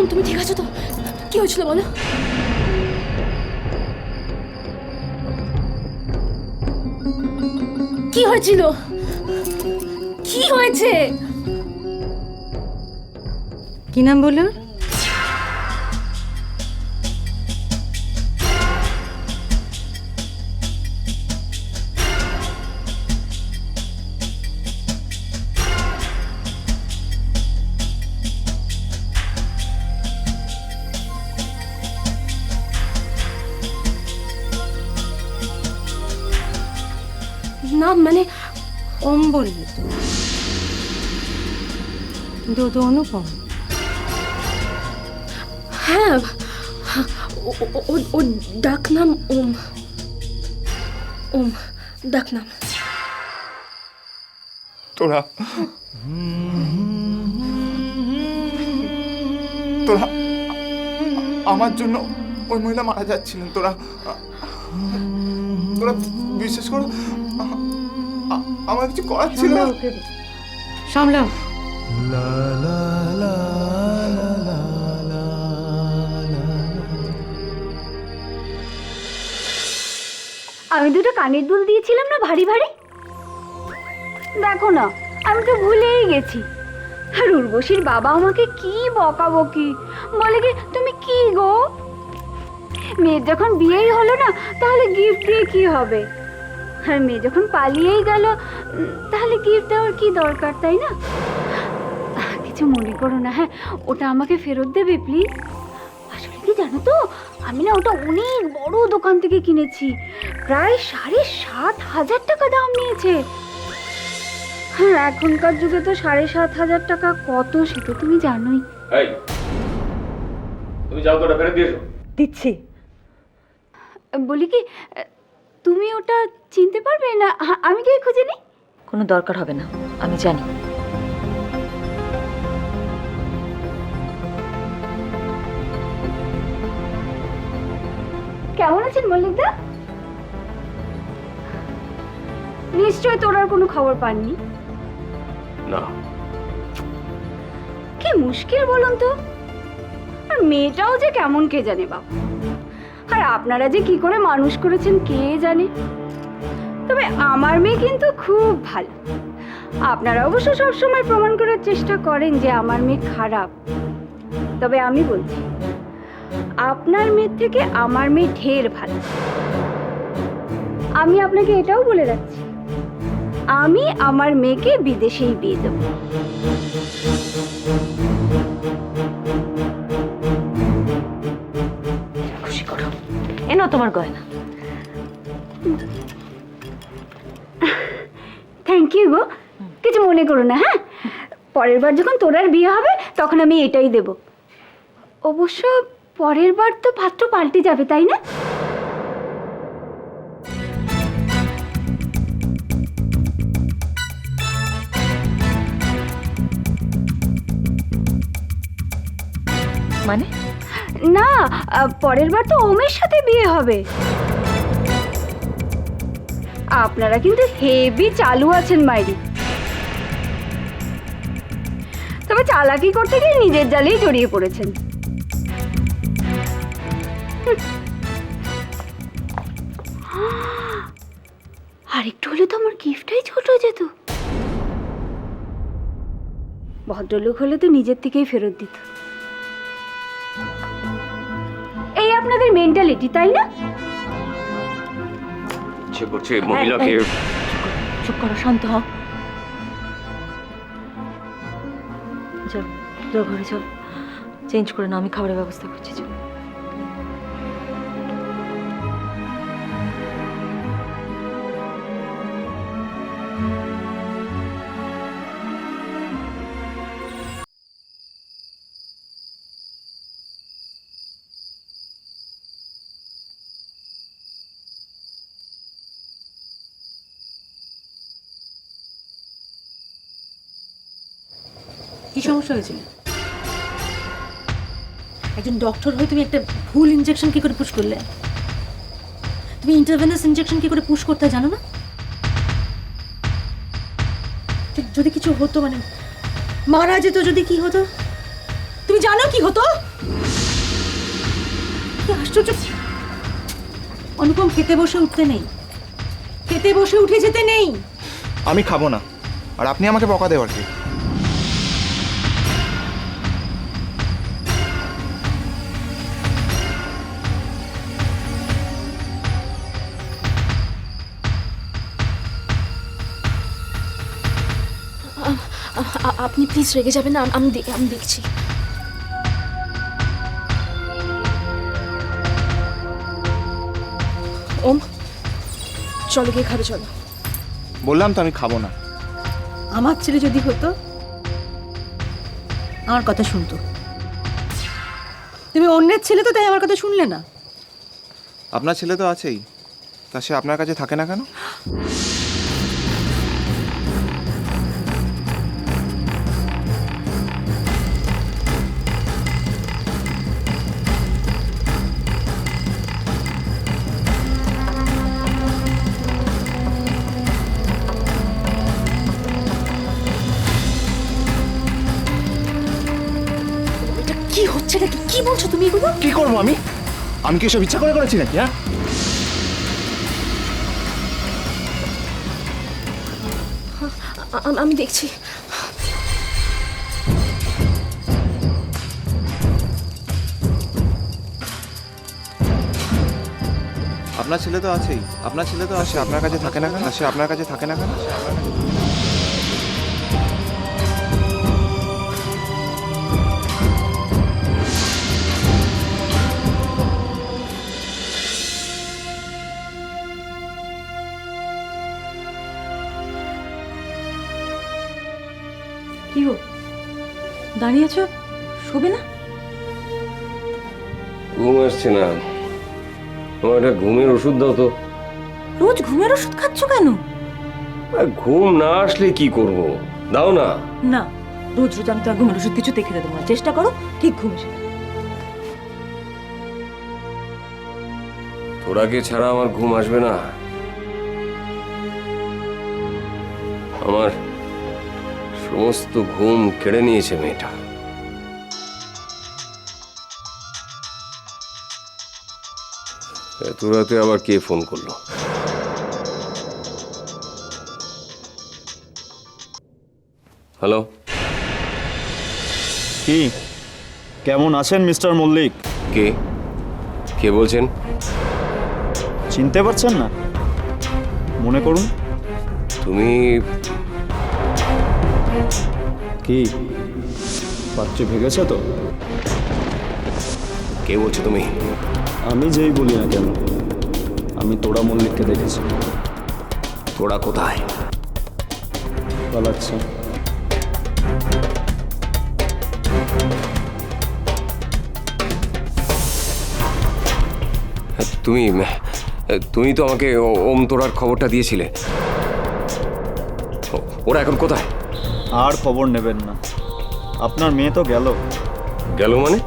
তুমি ঠিক আছো তো? কি হয়েছিল বলো? কি হয়েছিল? কি হয়েছে? কি নাম বললো? না মানে ওম বলবে তো, কিন্তু ও তো অনুপম। হ্যাঁ, ও ডাক নাম ওম। ওম ডাক নাম। তোরা তোরা আমার জন্য ওই মহিলা মারা যাচ্ছিলেন। তোরা তোরা বিশ্বাস করো, আমার কিছু করার ছিল না। সামলাও। আমি দুটো কানের দুল দিয়েছিলাম না ভারী ভারী, দেখো না আমি তো ভুলেই গেছি। আর উর্বশীর বাবা আমাকে কি বকাবকি, বলে কি তুমি কি গো, মেয়ের যখন বিয়েই হলো না তাহলে গিফট দিয়ে কি হবে, আর মেয়ে যখন পালিয়েই গেল তাহলে গিফট দেওয়ার কি দরকার, তাই না? কিছু মনে করো না, হ্যাঁ ওটা আমাকে ফেরত দেবে প্লিজ। আসলে কি জানো তো, আমি না ওটা অনেক বড় দোকান থেকে কিনেছি, প্রায় 7,500 টাকা দাম নিয়েছে। হ্যাঁ এখনকার যুগে তো 7,500 টাকা কত সেটা তুমি জানোই। এই তুমি যাও তো, ওটা ফেরত দিয়েছো। দিচ্ছি। বলি কি তুমি ওটা চিনতে পারবে না, আমি গিয়ে খুঁজে নিই? কোনো দরকার হবে না, আমি জানি। কেমন আছেন মল্লিকদা? নিশ্চয় তোর আর কোনো খবর পাননি। না, কি মুশকিল বলুন তো, আর মেয়েটাও যে কেমন কে জানে বাবা, আর আপনারা যে কি করে মানুষ করেছেন কে জানে। তবে আমার মেয়ে কিন্তু খুব ভালো। আপনারা অবশ্য সবসময় প্রমাণ করার চেষ্টা করেন যে আমার মেয়ে খারাপ, তবে আমি বলছি আপনার মেয়ের থেকে আমার মেয়ে ঢের ভালো। আমি আপনাকে এটাও বলে রাখছি, আমি আমার মেয়েকে বিদেশেই বিয়ে দেব। খুশি করো, এনো তোমার গয়না। থ্যাংক ইউ গো, কিছু মনে করো না। হ্যাঁ পরের বার যখন তোর আর বিয়ে হবে তখন আমি এটাই দেব। অবশ্য পরের বার তো পাত্র পাল্টে যাবে, তাই না? মানে না, পরের বার তো ওমের সাথে বিয়ে হবে। আপনারা কিন্তু হেভি চালু আছেন মাইরি, তবে চালাকি করতে গিয়ে নিজের জালেই জড়িয়ে পড়েছেন। আর একটু হলে তো আমার গিফটটাই ছোট হয়ে যেত। ভদ্রলোক হলে তো নিজের থেকেই ফেরত দিত। এই আপনাদের মেন্টালিটি, তাই না? ইচ্ছে করছে মহিলাকে। চুপ করো, শান্ত হও। যাও যাও ঘরে যাও, চেঞ্জ করে নাও, আমি খাবারের ব্যবস্থা করছি। যাও। কি সমস্যা হয়েছিল? একজন ডক্টর হয়ে তুমি একটা ভুল ইনজেকশন কি করে পুশ করলে? তুমি ইন্টারভেনাস ইনজেকশন কি করে পুশ করতে জানো না? যদি কিছু হতো, মানে মারা যেত, যদি কি হতো? তুমি জানো কি হতো? কি আশ্চর্য! অনুপম, খেতে বসে উঠতে নেই, খেতে বসে উঠে যেতে নেই। আমি খাবো না, আর আপনি আমাকে বকা দেওয়ার কি? আপনি প্লিজ রেগে যাবেন না, আমি দেখছি। ওম, চলো গিয়ে খাবে, চলো। বললাম তো আমি খাবো না। আমার ছেলে যদি হতো, আমার কথা শুনতো। তুমি অন্যের ছেলে তো, তাই আমার কথা শুনলে না। আপনার ছেলে তো আছেই, তা সে আপনার কাছে থাকে না কেন? এটা কি হচ্ছে নাকি? কি বলছো তুমি এগুলো? কি করবো আমি? আমি কি সব ইচ্ছা করে করেছি নাকি? হ্যাঁ, আমি দেখছি। আপনার ছেলে তো আছেই, আপনার ছেলে তো আসে আপনার কাছে থাকে না কেন? সে আপনার কাছে থাকে না কেন? কি গো, দাঁড়িয়ে আছো? শোবে না? ঘুম আসছে না, আমার একটা ঘুমের ওষুধ দাও তো। রোজ ঘুমের ওষুধ খাচ্ছ কেন? ঘুম না আসলে কি করব, দাও না। না, রোজ রোজ আমি তোমার ঘুমের ওষুধ কিছুতে খেতে দেবো না। চেষ্টা করো ঠিক ঘুম এসে। তোরাকে ছাড়া আমার ঘুম আসবে না। আমার সমস্ত ঘুম কেড়ে নিয়েছে মেয়েটা। এত রাতে আবার কে ফোন করলো? হ্যালো, কি কেমন আছেন মিস্টার মল্লিক? কে কে বলছেন? চিনতে পারছেন না? মনে করুন। তুমি কি পাত্রে ভেগেছে তো? কে বলছো তুমি? আমি যেই বলি না কেন, আমি তোরা মল্লিককে দেখেছি। তোরা কোথায়? পালাচ্ছে। তুমি তুমি তো আমাকে ওম তোরার খবরটা দিয়েছিলে। ওরা এখন কোথায়? আর খবর নেবেন না, আপনার মেয়ে তো গেল। গেল মানে?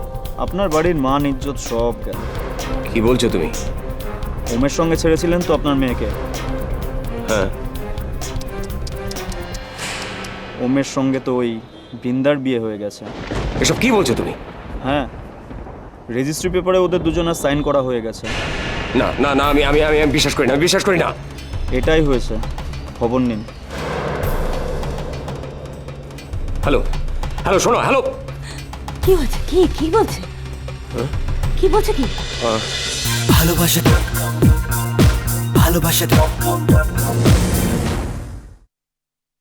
আপনার বাড়ির মান ইজ্জত সব গেল। কি বলছো তুমি? ওমের সঙ্গে ছেড়েছিলেন তো আপনার মেয়েকে? হ্যাঁ। ওমের সঙ্গে তো ওই বৃন্দার বিয়ে হয়ে গেছে। এসব কি বলছো তুমি? হ্যাঁ, রেজিস্ট্রি পেপারে ওদের দুজনের সাইন করা হয়ে গেছে। না না না, আমি আমি আমি বিশ্বাস করি না, বিশ্বাস করি না। এটাই হয়েছে, খবর নিন। হ্যালো হ্যালো, শোনো, হ্যালো। কি হয়েছে? কি কি বলছে? কি বলছে? কি ভালোবাসা ভালোবাসা